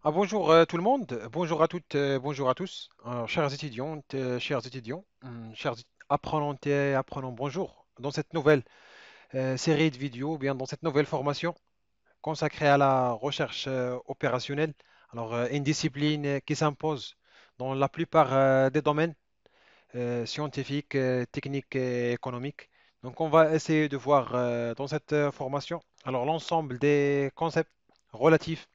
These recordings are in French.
Bonjour tout le monde, bonjour à toutes, bonjour à tous. Alors, chers étudiantes, chers étudiants, chers apprenantes et apprenants, bonjour. Dans cette nouvelle série de vidéos, ou bien dans cette nouvelle formation consacrée à la recherche opérationnelle, une discipline qui s'impose dans la plupart des domaines scientifiques, techniques et économiques. Donc, on va essayer de voir dans cette formation l'ensemble des concepts relatifs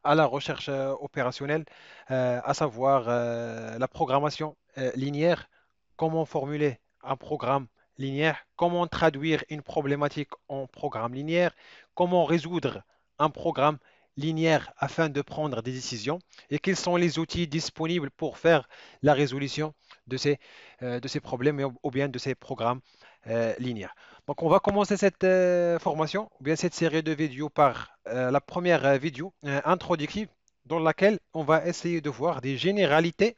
à la recherche opérationnelle, à savoir la programmation linéaire, comment formuler un programme linéaire, comment traduire une problématique en programme linéaire, comment résoudre un programme linéaire afin de prendre des décisions et quels sont les outils disponibles pour faire la résolution de ces problèmes ou bien de ces programmes linéaires. Donc, on va commencer cette formation, ou bien cette série de vidéos par la première vidéo introductive dans laquelle on va essayer de voir des généralités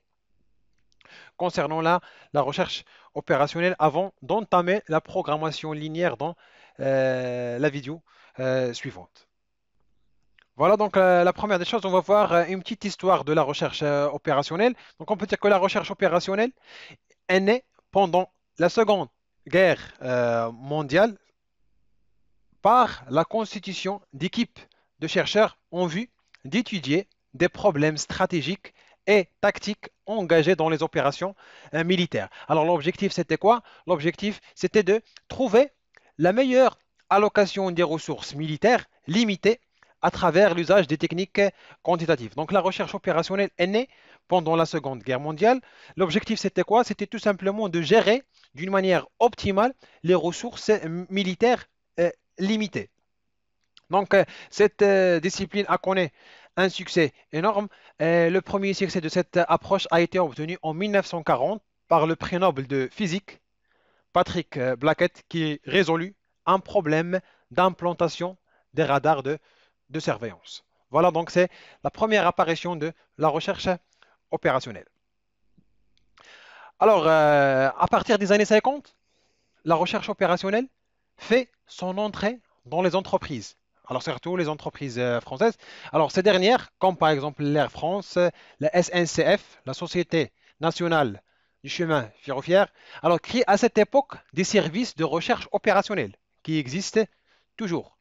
concernant la recherche opérationnelle avant d'entamer la programmation linéaire dans la vidéo suivante. Voilà donc la première des choses, on va voir une petite histoire de la recherche opérationnelle. Donc on peut dire que la recherche opérationnelle est née pendant la Seconde Guerre mondiale par la constitution d'équipes de chercheurs en vue d'étudier des problèmes stratégiques et tactiques engagés dans les opérations militaires. Alors l'objectif c'était quoi? L'objectif c'était de trouver la meilleure allocation des ressources militaires limitées à travers l'usage des techniques quantitatives. Donc la recherche opérationnelle est née pendant la Seconde Guerre mondiale. L'objectif c'était quoi? C'était tout simplement de gérer d'une manière optimale les ressources militaires limité. Donc, cette discipline a connu un succès énorme. Le premier succès de cette approche a été obtenu en 1940 par le prix Nobel de physique, Patrick Blackett, qui résolut un problème d'implantation des radars de surveillance. Voilà, donc c'est la première apparition de la recherche opérationnelle. À partir des années 50, la recherche opérationnelle fait son entrée dans les entreprises. Alors surtout les entreprises françaises. Alors ces dernières, comme par exemple l'Air France, la SNCF, la Société nationale du chemin ferroviaire, alors créent à cette époque des services de recherche opérationnelle qui existent toujours.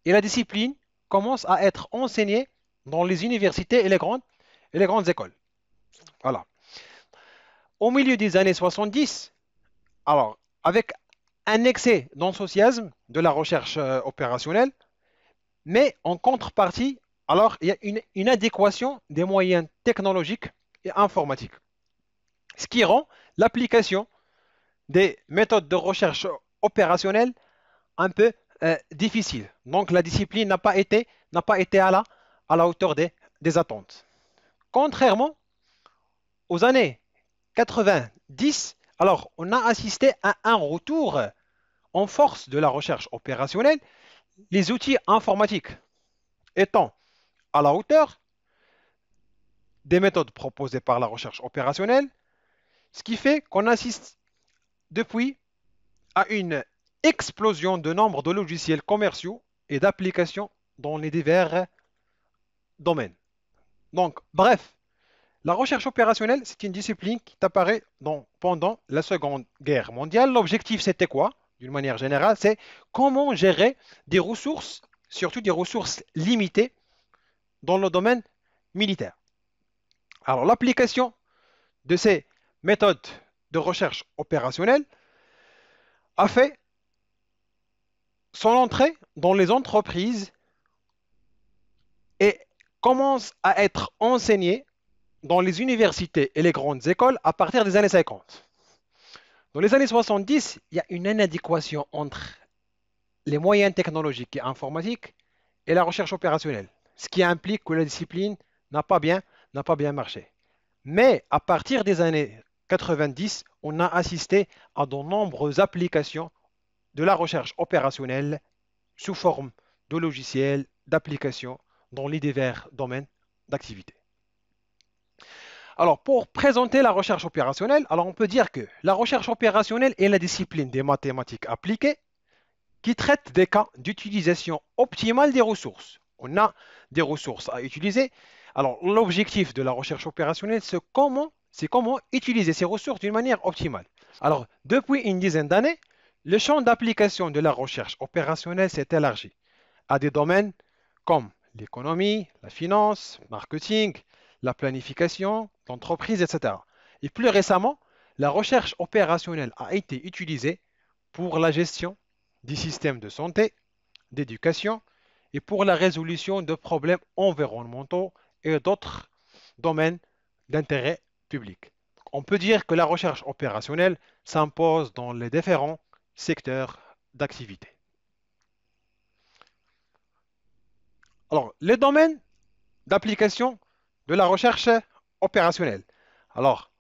Et la discipline commence à être enseignée dans les universités et les grandes écoles. Voilà. Au milieu des années 70, avec un excès d'enthousiasme de la recherche opérationnelle, mais en contrepartie, il y a une inadéquation des moyens technologiques et informatiques, ce qui rend l'application des méthodes de recherche opérationnelle un peu difficile. Donc la discipline n'a pas été à la hauteur des attentes. Contrairement aux années 90, on a assisté à un retour en force de la recherche opérationnelle, les outils informatiques étant à la hauteur des méthodes proposées par la recherche opérationnelle, ce qui fait qu'on assiste depuis à une explosion de nombre de logiciels commerciaux et d'applications dans les divers domaines. Donc, bref, la recherche opérationnelle, c'est une discipline qui apparaît pendant la Seconde Guerre mondiale. L'objectif, c'était quoi? D'une manière générale, c'est comment gérer des ressources, surtout des ressources limitées dans le domaine militaire. Alors, l'application de ces méthodes de recherche opérationnelle a fait son entrée dans les entreprises et commence à être enseignée dans les universités et les grandes écoles à partir des années 50. Dans les années 70, il y a une inadéquation entre les moyens technologiques et informatiques et la recherche opérationnelle, ce qui implique que la discipline n'a pas bien, n'a pas bien marché. Mais à partir des années 90, on a assisté à de nombreuses applications de la recherche opérationnelle sous forme de logiciels, d'applications dans les divers domaines d'activité. Alors, pour présenter la recherche opérationnelle, on peut dire que la recherche opérationnelle est la discipline des mathématiques appliquées qui traite des cas d'utilisation optimale des ressources. On a des ressources à utiliser. Alors, l'objectif de la recherche opérationnelle, c'est comment utiliser ces ressources d'une manière optimale. Alors, depuis une dizaine d'années, le champ d'application de la recherche opérationnelle s'est élargi à des domaines comme l'économie, la finance, marketing, la planification, l'entreprise, etc. Et plus récemment, la recherche opérationnelle a été utilisée pour la gestion des systèmes de santé, d'éducation et pour la résolution de problèmes environnementaux et d'autres domaines d'intérêt public. On peut dire que la recherche opérationnelle s'impose dans les différents secteurs d'activité. Alors, les domaines d'application de la recherche opérationnelle. Alors,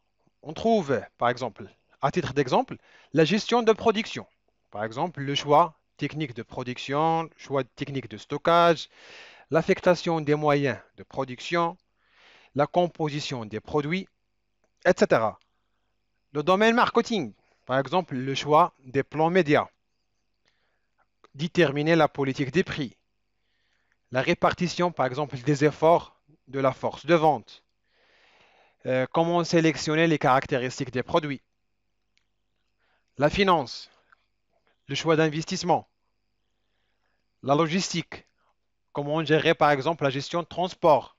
on trouve, par exemple, à titre d'exemple, la gestion de production. Par exemple, le choix technique de production, le choix technique de stockage, l'affectation des moyens de production, la composition des produits, etc. Le domaine marketing, par exemple, le choix des plans médias, déterminer la politique des prix, la répartition, par exemple, des efforts de la force de vente, comment sélectionner les caractéristiques des produits, la finance, le choix d'investissement, la logistique, comment gérer, par exemple, la gestion de transport,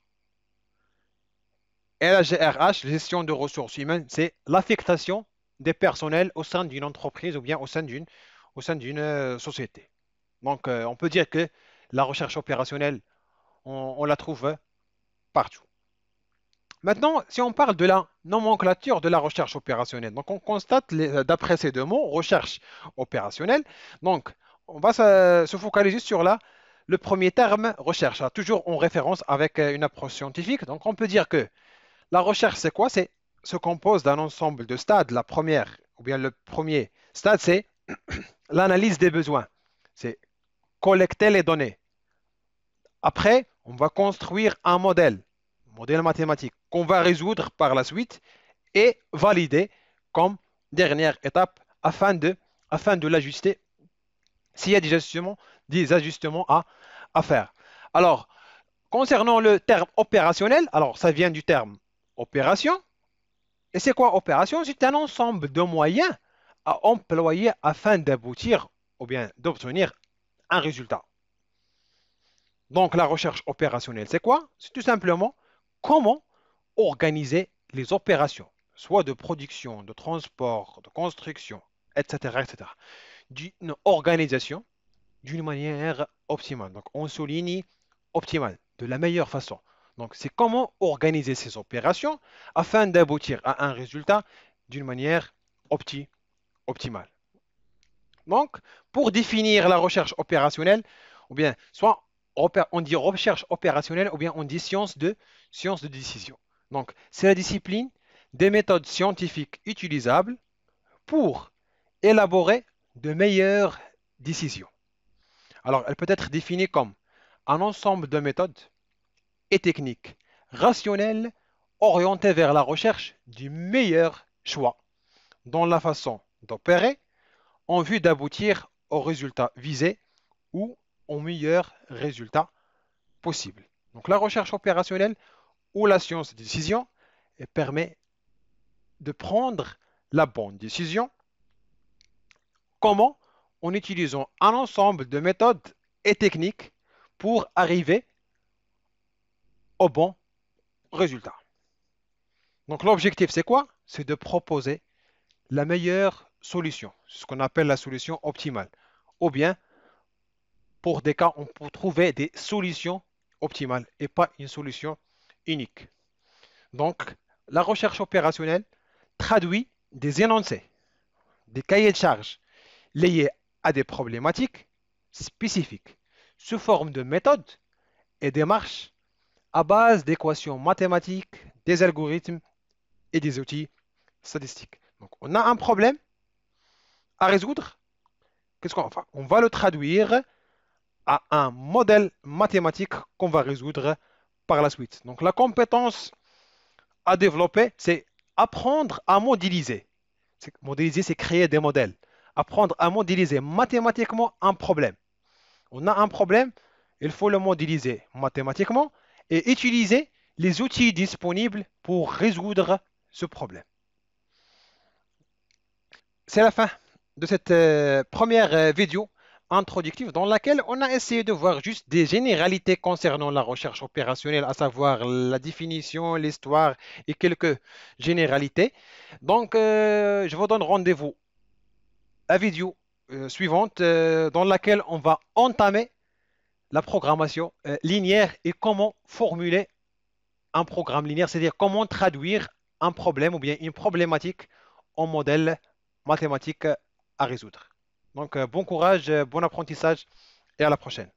et la GRH, gestion de ressources humaines, c'est l'affectation des personnels au sein d'une entreprise ou bien au sein d'une société. Donc, on peut dire que la recherche opérationnelle, on la trouve partout. Maintenant, si on parle de la nomenclature de la recherche opérationnelle, donc on constate, d'après ces deux mots, recherche opérationnelle, donc on va se focaliser sur le premier terme, recherche, toujours en référence avec une approche scientifique. Donc on peut dire que la recherche, c'est quoi? C'est se compose d'un ensemble de stades. La première, ou bien le premier stade, c'est l'analyse des besoins. C'est collecter les données. Après, on va construire un modèle mathématique, qu'on va résoudre par la suite et valider comme dernière étape afin de l'ajuster s'il y a des ajustements à faire. Alors, concernant le terme opérationnel, alors ça vient du terme opération. Et c'est quoi opération? C'est un ensemble de moyens à employer afin d'aboutir ou bien d'obtenir un résultat. Donc la recherche opérationnelle, c'est quoi? C'est tout simplement comment organiser les opérations, soit de production, de transport, de construction, etc., etc. D'une organisation d'une manière optimale. Donc on souligne optimale, de la meilleure façon. Donc c'est comment organiser ces opérations afin d'aboutir à un résultat d'une manière optimale. Donc pour définir la recherche opérationnelle, ou bien soit on dit recherche opérationnelle ou bien on dit science de décision. Donc c'est la discipline des méthodes scientifiques utilisables pour élaborer de meilleures décisions. Alors elle peut être définie comme un ensemble de méthodes et techniques rationnelles orientées vers la recherche du meilleur choix dans la façon d'opérer en vue d'aboutir au résultat visé ou au meilleur résultat possible. Donc la recherche opérationnelle ou la science de décision permet de prendre la bonne décision. Comment? En utilisant un ensemble de méthodes et techniques pour arriver au bon résultat. Donc l'objectif, c'est quoi? C'est de proposer la meilleure solution, ce qu'on appelle la solution optimale. Ou bien, pour des cas, on peut trouver des solutions optimales et pas une solution unique. Donc, la recherche opérationnelle traduit des énoncés, des cahiers de charges liés à des problématiques spécifiques sous forme de méthodes et démarches à base d'équations mathématiques, des algorithmes et des outils statistiques. Donc, on a un problème à résoudre. Qu'est-ce qu'on va faire? On va le traduire à un modèle mathématique qu'on va résoudre par la suite. Donc, la compétence à développer, c'est apprendre à modéliser. Modéliser, c'est créer des modèles. Apprendre à modéliser mathématiquement un problème. On a un problème, il faut le modéliser mathématiquement et utiliser les outils disponibles pour résoudre ce problème. C'est la fin de cette première vidéo introductive dans laquelle on a essayé de voir juste des généralités concernant la recherche opérationnelle, à savoir la définition, l'histoire et quelques généralités. Donc, je vous donne rendez-vous à la vidéo suivante dans laquelle on va entamer la programmation linéaire et comment formuler un programme linéaire, c'est-à-dire comment traduire un problème ou bien une problématique en modèle mathématique à résoudre. Donc, bon courage, bon apprentissage et à la prochaine.